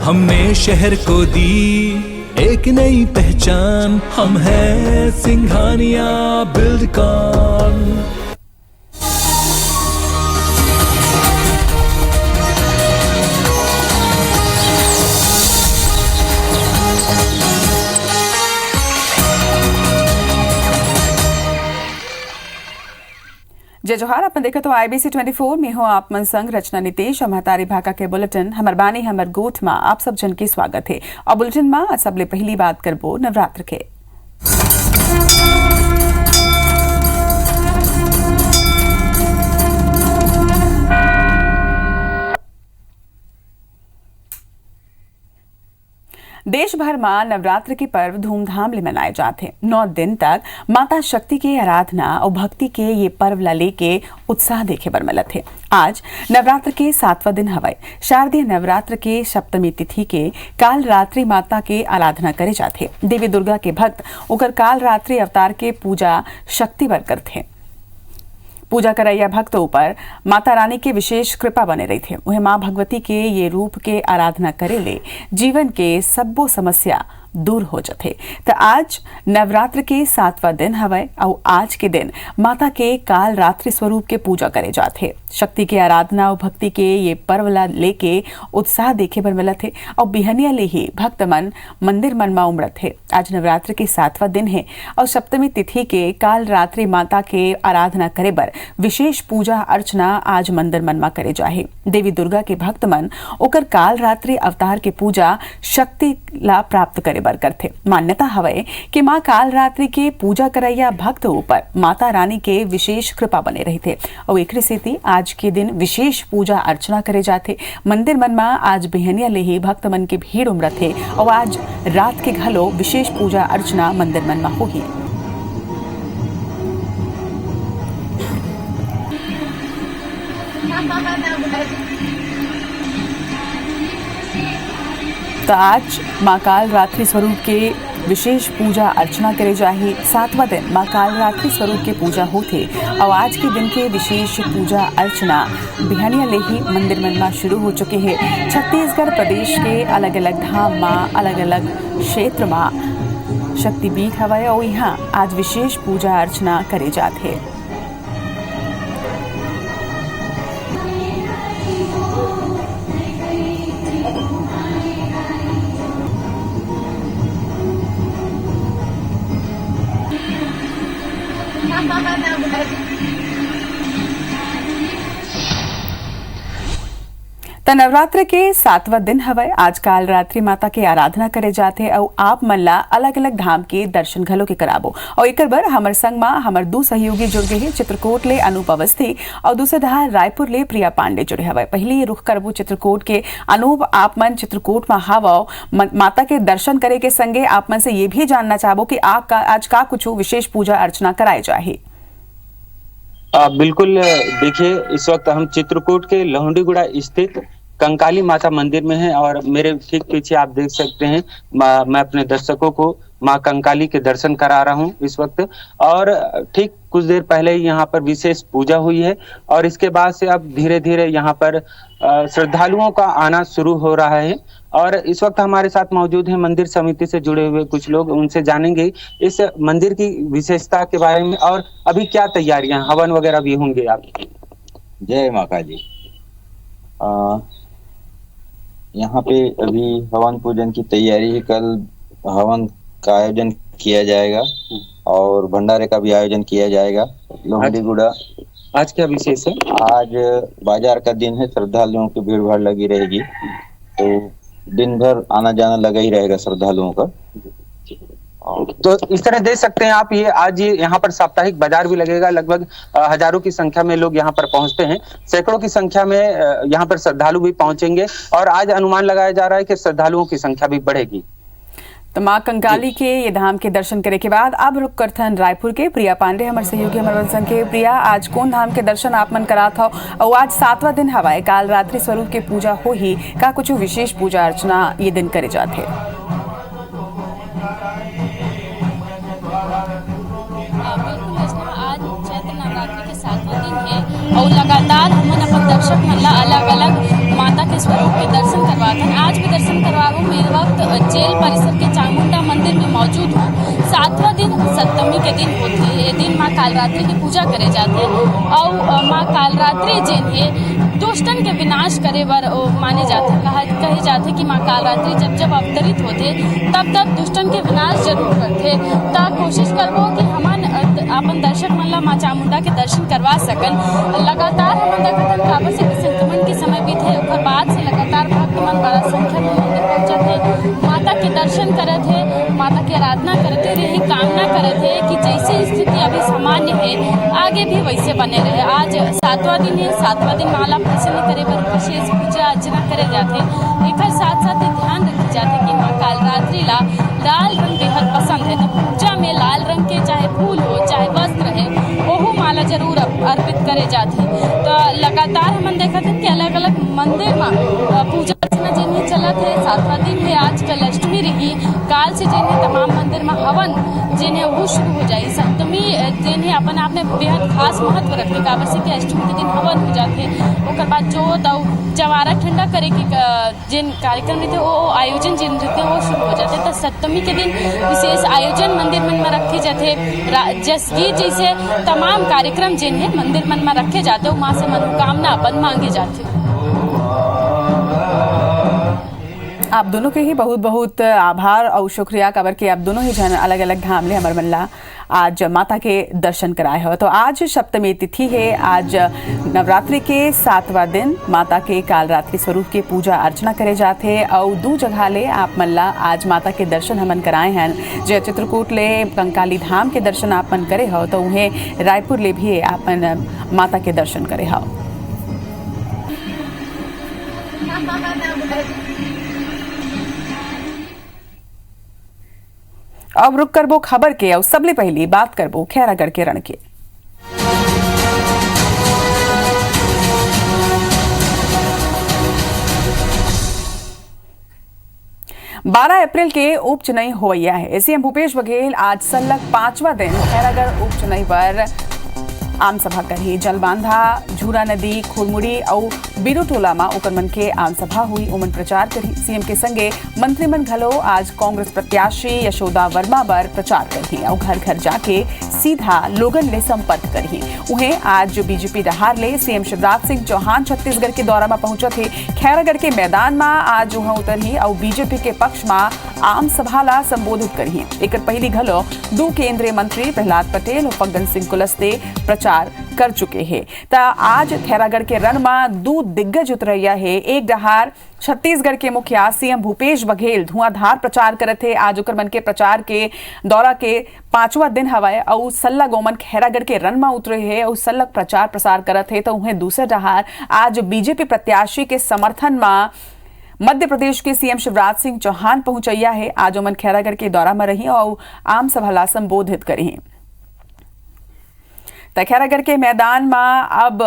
हमने शहर को दी एक नई पहचान, हम हैं सिंघानिया बिल्डकॉन। जय जोहार। अपन देखो तो IBC 24 में हो आप मन संग रचना नितेश और महतारी भाका के बुलेटिन हमर बानी हमर गोठ में आप सब जन के स्वागत है। और बुलेटिन में आज सबले पहली बात करबो नवरात्र के। देश भर में नवरात्र के पर्व धूमधाम ले मनाए जाते हैं। 9 दिन तक माता शक्ति के आराधना और भक्ति के ये पर्व ला लेके उत्साह देखे बर मिलत है। आज नवरात्र के 7वां दिन हवय। शारदीय नवरात्र के सप्तमी तिथि के काल रात्रि माता के आराधना करे जाते। देवी दुर्गा के भक्त ओकर काल रात्रि अवतार के पूजा शक्ति बर करते। पूजा करैया भक्तों पर माता रानी के विशेष कृपा बने रही थे। उन्हें माँ भगवती के ये रूप के आराधना करे ले जीवन के सबो समस्या दूर हो जाते। तो आज नवरात्र के 7वां दिन हवय और आज के दिन माता के काल रात्रि स्वरूप के पूजा करे जाते। शक्ति के आराधना और भक्ति के ये पर्व ला लेके उत्साह देखे बर मिलत है और बिहनिया ले ही भक्त मन मंदिर मन में उमड़त है। आज नवरात्र के 7वां दिन है और सप्तमी तिथि के काल रात्रि माता के आराधना करे बर विशेष पूजा अर्चना आज मंदिर मन में करे जाहे। देवी दुर्गा के भक्त मन ओकर काल रात्रि अवतार के पूजा शक्ति ला प्राप्त करे बर करथे। मान्यता हवय कि मां काल रात्रि के पूजा करैया भक्त ऊपर माता रानी के विशेष कृपा बने रहते और एकरे सेती आज के दिन विशेष पूजा अर्चना करे जाते। मंदिर मन में आज बिहनिया ले ही भक्त मन के भीड़ उमड़त है और आज रात के घलो विशेष पूजा अर्चना मंदिर मन में होही। तो आज मां काल रात्रि स्वरूप के विशेष पूजा अर्चना करे जाही। 7वां दिन मां काल रात्रि स्वरूप के पूजा होते और आज के दिन के विशेष पूजा अर्चना बिहानिया ले ही मंदिर मन में शुरू हो चुके हैं। छत्तीसगढ़ प्रदेश के अलग अलग धाम में अलग अलग क्षेत्र में शक्तिपीठ हवय और यहाँ आज विशेष पूजा अर्चना करे जाते हैं। तो नवरात्र के 7वां दिन हवय। आज काल रात्रि माता के आराधना करे जाते और आप मन ला अलग अलग धाम के दर्शन घलो के कराबो। और एक बार हमर संग में हमर दो सहयोगी जुड़ गए हैं। चित्रकोट ले अनूप अवस्थी और दूसरे धार रायपुर ले प्रिया पांडे जुड़े हवय। पहले रुख करबो चित्रकोट के। अनूप, आप मन चित्रकोट में हावो, माता के दर्शन करे के संगे आप मन से ये भी जानना चाहबो कि आप आज का कुछ विशेष पूजा अर्चना कराए जाही। बिल्कुल, देखिए इस वक्त हम चित्रकूट के लहुंडीगुड़ा स्थित कंकाली माता मंदिर में हैं और मेरे ठीक पीछे आप देख सकते हैं मैं अपने दर्शकों को माँ कंकाली के दर्शन करा रहा हूँ इस वक्त। और ठीक कुछ देर पहले ही यहाँ पर विशेष पूजा हुई है और इसके बाद से अब धीरे धीरे यहाँ पर श्रद्धालुओं का आना शुरू हो रहा है। और इस वक्त हमारे साथ मौजूद है मंदिर समिति से जुड़े हुए कुछ लोग, उनसे जानेंगे इस मंदिर की विशेषता के बारे में और अभी क्या तैयारियां, हवन वगैरह भी होंगे। आप जय माता जी। यहाँ पे अभी हवन पूजन की तैयारी है। कल हवन का आयोजन किया जाएगा और भंडारे का भी आयोजन किया जाएगा। लोहंडीगुड़ा आज क्या विशेष है? आज बाजार का दिन है, श्रद्धालुओं की भीड़ भाड़ लगी रहेगी, तो दिन भर आना जाना लगा ही रहेगा श्रद्धालुओं का। तो इस तरह देख सकते हैं आप, ये आज ये यहाँ पर साप्ताहिक बाजार भी लगेगा। लगभग हजारों की संख्या में लोग यहाँ पर पहुंचते हैं, सैकड़ों की संख्या में यहाँ पर श्रद्धालु भी पहुंचेंगे और आज अनुमान लगाया जा रहा है कि श्रद्धालुओं की संख्या भी बढ़ेगी। तो माँ कंकाली के ये धाम के दर्शन करे के बाद अब रुक करथन रायपुर के प्रिया पांडे हमारे सहयोगी हमारे संग के। प्रिया, आज कौन धाम के दर्शन आप मन करा था और आज 7वां दिन हवाए काल रात्रि स्वरूप के पूजा हो ही का कुछ विशेष पूजा अर्चना ये दिन करे जाते? आज चैत्र नवरात्रि के 7वां दिन है और लगातार हम अपन दर्शक मन ला अलग अलग माता के स्वरूप के दर्शन करवा करवाते हैं। आज भी दर्शन करवाऊँ। मैं वक्त जेल परिसर के चामुंडा मंदिर में मौजूद हूँ। 7वां दिन सप्तमी के दिन होती है। ये दिन माँ कालरात्रि की पूजा करे जाते हैं और माँ कालरात्रि जिन है दुष्टन के विनाश करे बर माने जाते, कहे जाते कि माँ कालरात्रि जब जब अवतरित होते तब तब दुष्टन के विनाश जरूर करते। तो कोशिश करबो कि हमन अपन दर्शक मन ला माँ चामुंडा के दर्शन करवा सकन। लगातार हम देखत काबर से संक्रमण के समय बीते ओकर बाद से लगातार भक्त मन बड़ा संख्या में मंदिर पहुंचत है, माता के दर्शन करत है, माता की आराधना करत है। यही कामना करत है कि जैसे स्थिति अभी सामान्य है आगे भी वैसे बने रहे। आज 7वां दिन है। 7वां दिन माला प्रसन्न करे पर विशेष पूजा अर्चना करे जाते। एक साथ साथ ध्यान रखी जाते कि माँ कालरात्रि ला लाल रंग बेहद पसंद है। तो पूजा में लाल रंग के चाहे फूल हो चाहे वस्त्र है ओहू माला जरूर अर्पित करे जाते। तो लगातार हम देखते हैं कि अलग अलग मंदिर में पूजा अर्चना जिन्हें चलत है। 7वां दिन है। आज कल अष्टमी रही, काल से जिन्हें तमाम मंदिर में हवन जिन्हें वो शुरू हो जाए। सप्तमी जिन्हें अपन आप में बेहद खास महत्व रखते काबर से कि अष्टमी के दिन हवन हो जाते। ओकर बाद जोत और जवारा ठंडा करे के जिन कार्यक्रम रहते वो आयोजन जिन रहते वो शुरू हो जाते। तो सप्तमी के दिन विशेष आयोजन मंदिर मन में रखे जाते। जसगीत जैसे तमाम कार्यक्रम जिन्हें मंदिर मन में रखे जाते माँ से मनोकामना अपन मांगे जाते। आप दोनों के ही बहुत बहुत आभार और शुक्रिया काबर के आप दोनों ही जन अलग अलग धाम ले हमर मन ला आज माता के दर्शन कराए हो। तो आज सप्तमी तिथि है। आज नवरात्रि के 7वां दिन माता के कालरात्रि स्वरूप के पूजा अर्चना करे जाते और 2 जगह ले आप मन ला आज माता के दर्शन हमन कराए हैं। जो चित्रकूट ले कंकाली धाम के दर्शन आप मन करे हो तो उन्हें रायपुर ले भी आपन माता के दर्शन करे हो। अब रुक करबो खबर के और सबले पहली बात करबो खैरागढ़ के रण के। 12 अप्रैल के उपचुनाव होया है। सीएम भूपेश बघेल आज सलग 5वां दिन खैरागढ़ उपचुनाव पर आम सभा करी। जलबांधा, झूरा नदी, खुरमुड़ी और बिरुटोला में ओकर मन के आम सभा हुई। ओमन प्रचार करी। सीएम के संगे मंत्रीमन घलो आज कांग्रेस प्रत्याशी यशोदा वर्मा बर प्रचार करी और घर घर जाके सीधा लोगन ले संपर्क करी। उन्हें आज बीजेपी डहार ले सीएम शिवराज सिंह चौहान छत्तीसगढ़ के दौरा में पहुंचे थे। खैरागढ़ के मैदान में आज वहां उतरी और बीजेपी के पक्ष में आम सभा ला संबोधित करी। एक पहली घलो 2 केंद्रीय मंत्री प्रहलाद पटेल और फग्गन सिंह कुलस्ते प्रचार कर चुके हैं। ता आज खैरागढ़ के रण में 2 दिग्गज उतरैया है। एक डहार छत्तीसगढ़ के मुखिया सीएम भूपेश बघेल धुआंधार प्रचार करत थे। आज ओकर मन के प्रचार के दौरा के 5वां दिन हवाए और सल्ला गोमन खैरागढ़ के रण में उतरे है और सल्लग प्रचार प्रसार करत है। तो उन्हें दूसरे डहार आज बीजेपी प्रत्याशी के समर्थन में मध्य प्रदेश के सीएम शिवराज सिंह चौहान पहुंचैया है। आज ओमन खैरागढ़ के दौरा में रही और आम सभा ला संबोधित करी। खैरागढ़ के मैदान में अब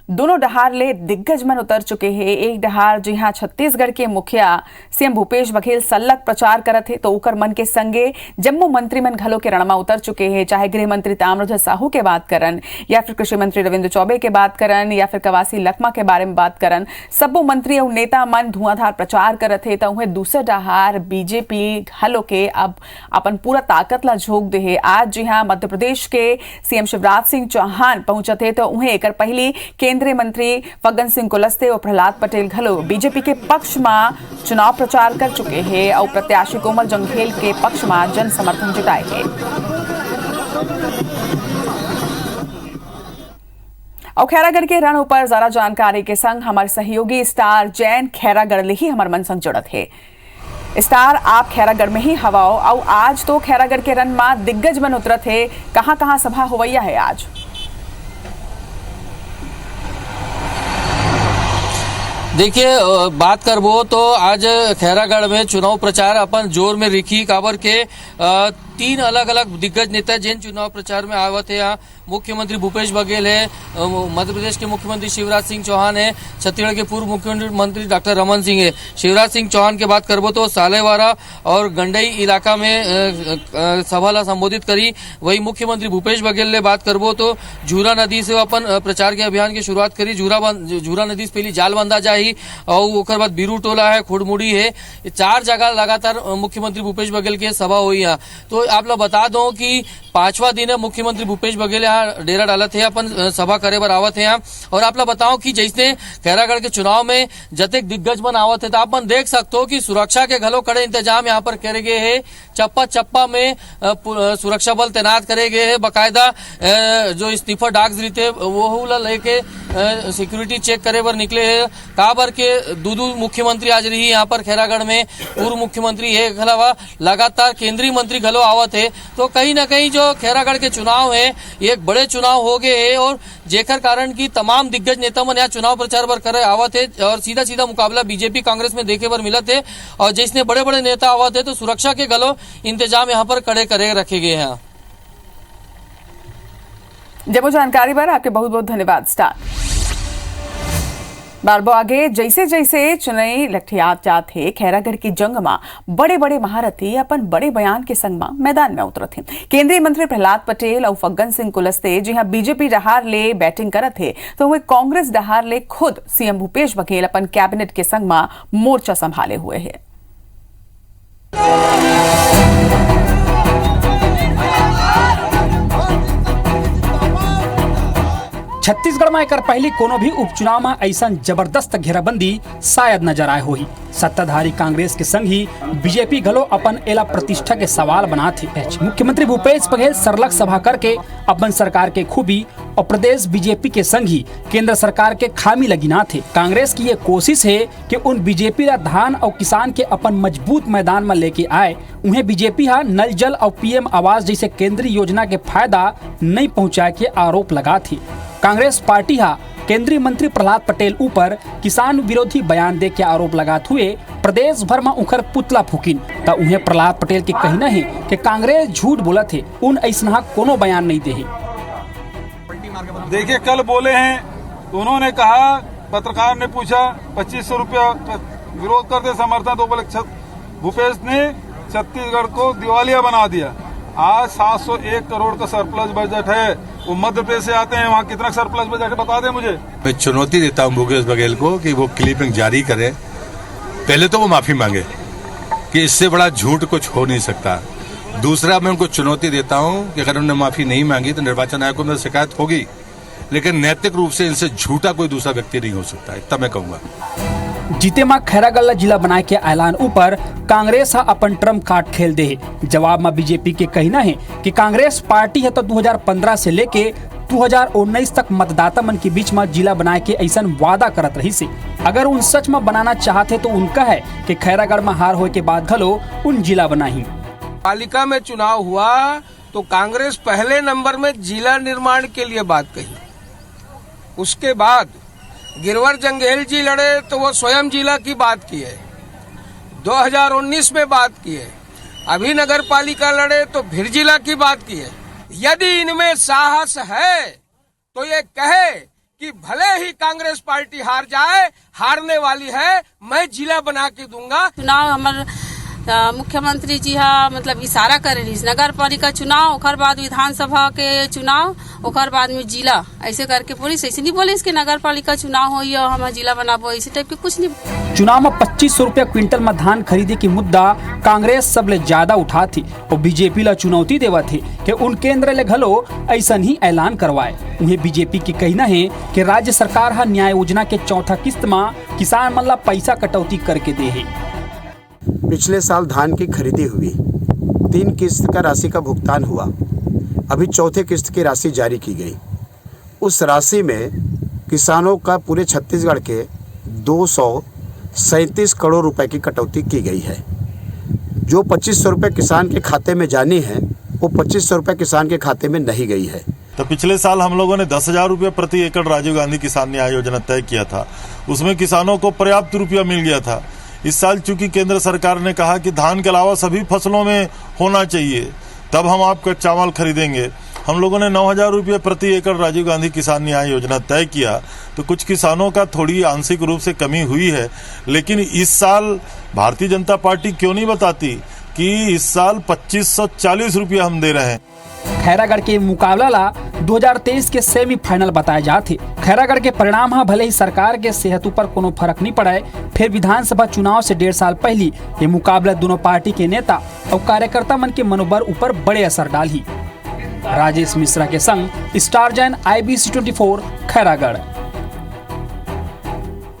दोनों डहार ले दिग्गज मन उतर चुके हैं। एक डहार जी हाँ छत्तीसगढ़ के मुखिया सीएम भूपेश बघेल सल्लग प्रचार करत थे तो ओकर मन के संगे जम्मू मंत्री मन घलो के रणमा उतर चुके हैं। चाहे गृह मंत्री ताम्रध्वज साहू के बात करन या फिर कृषि मंत्री रविंद्र चौबे के बात करन या फिर कवासी लखमा के बारे में बात करन, सबो मंत्री और नेता मन धुआंधार प्रचार करत थे। तो उन्हें दूसरे डहार बीजेपी घलो के अब अपन पूरा ताकत ला झोंक दे है। आज जी हाँ मध्य प्रदेश के सीएम शिवराज सिंह चौहान पहुंचे थे तो उन्हें एक पहली केंद्रीय मंत्री फग्गन सिंह कुलस्ते और प्रहलाद पटेल घलो बीजेपी के पक्ष में चुनाव प्रचार कर चुके हैं और प्रत्याशी कोमल जंघेल के पक्ष में जन समर्थन जुटाए हैं। और खैरागढ़ के रण ऊपर जरा जानकारी के संग हमारे सहयोगी स्टार जैन खैरागढ़ ले ही हमारे मन संग जुड़त है। स्टार आप खैरागढ़ में ही हवाओ और आज तो खैरागढ़ के रण में दिग्गज मन उतरत है। कहां कहां सभा होवैया है आज? देखिए बात करबो तो आज खैरागढ़ में चुनाव प्रचार अपन जोर में रिखी काबर के तीन अलग अलग दिग्गज नेता जिन चुनाव प्रचार में आवत है। यहाँ मुख्यमंत्री भूपेश बघेल है, मध्य प्रदेश के मुख्यमंत्री शिवराज सिंह चौहान है, छत्तीसगढ़ के पूर्व मुख्यमंत्री डॉक्टर रमन सिंह है। शिवराज सिंह चौहान की बात करबो तो सालेवारा और गंडई इलाका में सभा ला संबोधित करी। वही मुख्यमंत्री भूपेश बघेल ने बात करबो तो झूरा नदी से अपन प्रचार के अभियान की शुरुआत करी। झूरा नदी से पहले जाल बंधा जाही और ओकर बाद बीरू टोला है, खुड़मुड़ी है, ये 4 जगह लगातार मुख्यमंत्री भूपेश बघेल की सभा हुई है। तो आप लोग बता दो कि 5वां दिन है मुख्यमंत्री भूपेश बघेल यहाँ डेरा डालत है, अपन सभा करे बर आवत है यहाँ। और आप लोग बताओ कि जैसे खैरागढ़ के चुनाव में जतेक दिग्गज बन आवत है तो आप देख सकते हो कि सुरक्षा के घलो कड़े इंतजाम यहाँ पर करे गए है। चप्पा चप्पा में सुरक्षा बल तैनात करे गए है। बाकायदा जो स्नीफर डॉग्स रहते वो लेके सिक्योरिटी चेक करे बर निकले है। काबर के दूदू मुख्यमंत्री आज रही यहाँ पर खैरागढ़ में, पूर्व मुख्यमंत्री है, अलावा लगातार केंद्रीय मंत्री घलो आवत है। तो कहीं ना कहीं जो खैरागढ़ के चुनाव है ये एक बड़े चुनाव हो गए है और जेकर कारण की तमाम दिग्गज नेता मन यहाँ चुनाव प्रचार पर करे आवत है और सीधा सीधा मुकाबला बीजेपी कांग्रेस में देखे बर मिलत है। और जिसने बड़े बड़े नेता आवत है तो सुरक्षा के घलो इंतजाम यहाँ पर कड़े करे रखे गए हैं। जब जानकारी पर आपके बहुत बहुत धन्यवाद स्टार। बारबो आगे जैसे जैसे चुनाई लठियात जात है खैरागढ़ की जंग में बड़े बड़े महारथी अपन बड़े बयान के संग में मैदान में उतरत है। केंद्रीय मंत्री प्रहलाद पटेल और फग्गन सिंह कुलस्ते जी हाँ बीजेपी डहार ले बैटिंग करत है तो वे कांग्रेस डहार ले खुद सीएम भूपेश बघेल अपन कैबिनेट के संग में मोर्चा संभाले हुए है। छत्तीसगढ़ में एक पहली कोनो भी उपचुनाव में ऐसा जबरदस्त घेराबंदी शायद नजर आए हुई। सत्ताधारी कांग्रेस के संग ही बीजेपी घलो अपन एला प्रतिष्ठा के सवाल बनाते। मुख्यमंत्री भूपेश बघेल सरलग सभा करके अपन सरकार के खूबी और प्रदेश बीजेपी के संग ही केंद्र सरकार के खामी लगिना थे। कांग्रेस की ये कोशिश है कि उन बीजेपी ला धान और किसान के अपन मजबूत मैदान में लेके आए। उन्हें बीजेपी हा नल जल और पीएम आवास जैसे केंद्रीय योजना के फायदा नहीं पहुँचाए के आरोप लगा थी। कांग्रेस पार्टी हा केंद्रीय मंत्री प्रहलाद पटेल ऊपर किसान विरोधी बयान दे के आरोप लगाते हुए प्रदेश भर में उखर पुतला फूकिन तो उन्हें प्रहलाद पटेल के कहना है कि कांग्रेस झूठ बोला थे, उन ऐसा कोनो बयान नहीं दे। देखिए कल बोले हैं तो उन्होंने कहा, पत्रकार ने पूछा 2500 रुपया विरोध करते समर्थन, तो बोले भूपेश ने छत्तीसगढ़ को दिवालिया बना दिया। आज 701 करोड़ का सरप्लस बजट है। वो मध्य प्रदेश से आते हैं, वहाँ कितना सरप्लस बजट है बता दें मुझे। मैं चुनौती देता हूँ भूपेश बघेल को कि वो क्लिपिंग जारी करे। पहले तो वो माफी मांगे कि इससे बड़ा झूठ कुछ हो नहीं सकता। दूसरा मैं उनको चुनौती देता हूँ कि अगर उन्होंने माफी नहीं मांगी तो निर्वाचन आयोग को शिकायत होगी, लेकिन नैतिक रूप से इनसे झूठा कोई दूसरा व्यक्ति नहीं हो सकता, इतना मैं कहूँगा। जीते मां खैरागढ़ जिला बनाए के ऐलान ऊपर कांग्रेस हा अपन ट्रम्प कार्ड खेल दे है। जवाब में बीजेपी के कहना है कि कांग्रेस पार्टी है तो 2015 से लेके 2019 तक मतदाता मन के बीच में जिला बनाए के ऐसा वादा करत रही से। अगर उन सच में बनाना चाहते तो उनका है कि खैरागढ़ में हार होए के बाद घलो उन जिला बनाही। पालिका में चुनाव हुआ तो कांग्रेस पहले नंबर में जिला निर्माण के लिए बात कही। उसके बाद गिरवर जंगेल जी लड़े तो वो स्वयं जिला की बात की है, 2019 में बात की है। अभी नगर पालिका लड़े तो फिर जिला की बात की है। यदि इनमें साहस है तो ये कहे कि भले ही कांग्रेस पार्टी हार जाए, हारने वाली है, मैं जिला बना के दूंगा। चुनाव हमारे मुख्यमंत्री जी हा मतलब इशारा करे रही, नगर पालिका चुनाव, ओकर बाद विधानसभा के चुनाव, ओकर बाद में जिला, ऐसे करके पुलिस ऐसे नहीं बोली इसके नगर पालिका चुनाव हो या हम जिला बनाबो, इसी टाइप के कुछ नहीं। चुनाव में 2500 रुपया क्विंटल में धान खरीदे की मुद्दा कांग्रेस सबले ज्यादा उठा थी और बीजेपी ला चुनौती देवा थी कि उन केंद्र ले घलो ऐसा ही ऐलान करवाए। उन्हें बीजेपी की कहना है कि राज्य सरकार हा न्याय योजना के चौथा किस्त में किसान मन ला पैसा कटौती करके दे है। पिछले साल धान की खरीदी हुई, 3 किस्त का राशि का भुगतान हुआ, अभी चौथे किस्त की राशि जारी की गई। उस राशि में किसानों का पूरे छत्तीसगढ़ के 237 करोड़ रुपए की कटौती की गई है। जो 2500 रुपये किसान के खाते में जानी है वो 2500 रुपये किसान के खाते में नहीं गई है। तो पिछले साल हम लोगों ने 10,000 रुपये प्रति एकड़ राजीव गांधी किसान न्याय योजना तय किया था, उसमें किसानों को पर्याप्त रुपया मिल गया था। इस साल चूंकि केंद्र सरकार ने कहा कि धान के अलावा सभी फसलों में होना चाहिए, तब हम आपका चावल खरीदेंगे। हम लोगों ने 9,000 रुपये प्रति एकड़ राजीव गांधी किसान न्याय योजना तय किया, तो कुछ किसानों का थोड़ी आंशिक रूप से कमी हुई है, लेकिन इस साल भारतीय जनता पार्टी क्यों नहीं बताती कि इस साल 2540 रुपये हम दे रहे हैं। खैरागढ़ के मुकाबला ला 2023 के सेमीफाइनल बताए जाते। खैरागढ़ के परिणाम हा भले ही सरकार के सेहत पर कोनो फर्क नहीं पड़े, फिर विधानसभा चुनाव से 1.5 साल पहले ये मुकाबला दोनों पार्टी के नेता और कार्यकर्ता मन के मनोबल ऊपर बड़े असर डाली। राजेश मिश्रा के संग स्टार जैन, IBC 24 खैरागढ़।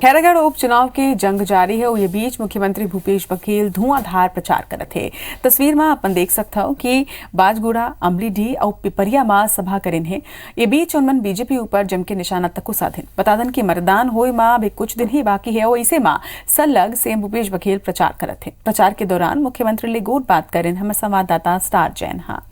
खैरागढ़ उपचुनाव के जंग जारी है और ये बीच मुख्यमंत्री भूपेश बघेल धुआंधार प्रचार करत थे। तस्वीर में अपन देख सकता हो कि बाजगुड़ा, अमलीडीह और पिपरिया में सभा करें है। ये बीच उनमन बीजेपी ऊपर जम के निशाना तक साधन बतादन की मतदान होए मां अभी कुछ दिन ही बाकी है और इसे मां सलग सीएम भूपेश बघेल प्रचार करत थे। प्रचार के दौरान मुख्यमंत्री ले गोट बात करें हमें संवाददाता स्टार जैन। हाँ,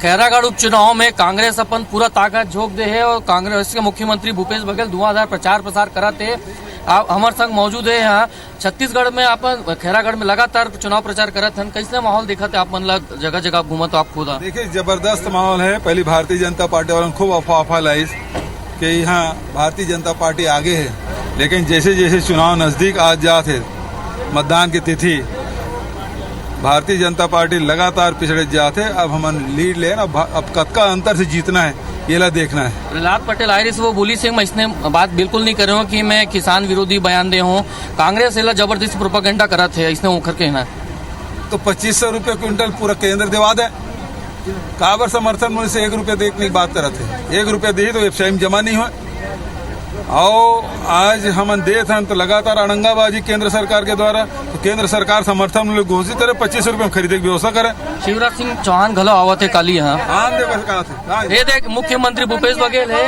खैरागढ़ उपचुनाव में कांग्रेस अपन पूरा ताकत झोंक दे है और कांग्रेस के मुख्यमंत्री भूपेश बघेल धुआंधार प्रचार प्रसार करते है। आप हमारे संग मौजूद है यहाँ छत्तीसगढ़ में, अपन खैरागढ़ में लगातार चुनाव प्रचार करते हैं। कैसे माहौल देखा थे आप मन जगह जगह घूमत आप खुद? देखिए, जबरदस्त माहौल है। पहली भारतीय जनता पार्टी वालों खूब अफवाह लाई कि यहाँ भारतीय जनता पार्टी आगे है, लेकिन जैसे जैसे चुनाव नजदीक आज जाते मतदान की तिथि भारतीय जनता पार्टी लगातार पिछड़े जाते। अब हम लीड ले अब कतका अंतर से जीतना है ये ला देखना है। प्रहलाद पटेल आयरिस वो बोली सिंह मैं इसने बात बिल्कुल नहीं कर रहा हूँ कि मैं किसान विरोधी बयान दे हूँ। कांग्रेस इला जबरदस्त प्रोपेगेंडा करा थे, इसने उखर कहना तो 2500 रुपये क्विंटल पूरा केंद्र दिवा दे। काबर समर्थन मूल्य से 1 रुपया देखने की बात करा थे, 1 रुपया दी तो वेबसाइट में जमा नहीं हुआ। और आज हम देते हैं तो लगातार अड़ंगाबाजी केंद्र सरकार के द्वारा, तो केंद्र सरकार समर्थन मूल्य घोषित करे, 25 रुपये में खरीदे की व्यवस्था करे। शिवराज सिंह चौहान घलो आवत है काली यहाँ। ये देख मुख्यमंत्री भूपेश बघेल है,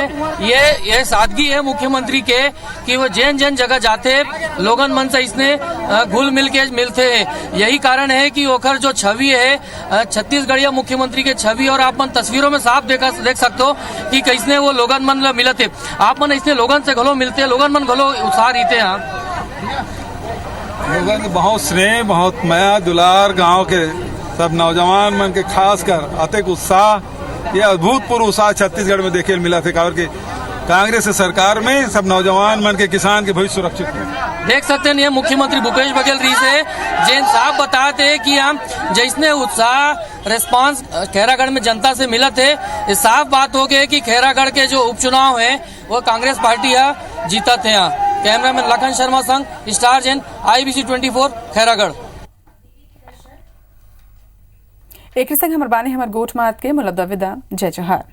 ये सादगी है मुख्यमंत्री के कि वो जैन जैन जगह जाते लोगन मन से इसने घुल मिल के मिलते है। यही कारण है कि ओखर जो छवि है छत्तीसगढ़िया मुख्यमंत्री के छवि, और आप मन तस्वीरों में साफ देख सकते हो कि कैसने वो लोगन मन मिलते। आप मन इसने लोगन से घलो मिलते, लोगन मन घलो उत्साह रहते हैं। लोगन के बहुत स्नेह, बहुत माया दुलार, गांव के सब नौजवान मन के खास कर अतिक उत्साह, ये अभूतपूर्व उत्साह छत्तीसगढ़ में देखे मिला थे। कारण कांग्रेस सरकार में सब नौजवान मन के किसान के भविष्य सुरक्षित है। देख सकते हैं ये मुख्यमंत्री भूपेश बघेल री से जैन साहब बताते हैं कि हम जैसने उत्साह रिस्पांस खैरागढ़ में जनता से मिला थे, ये साफ बात हो गई कि खैरागढ़ के जो उपचुनाव है वो कांग्रेस पार्टी यहाँ जीता थे। यहाँ कैमरामैन लखन शर्मा संग स्टार जैन, IBC 24 खैरागढ़। एक संग हमार बाने हमार गोठ मात के मुलद्दा विदा। जय जोहार।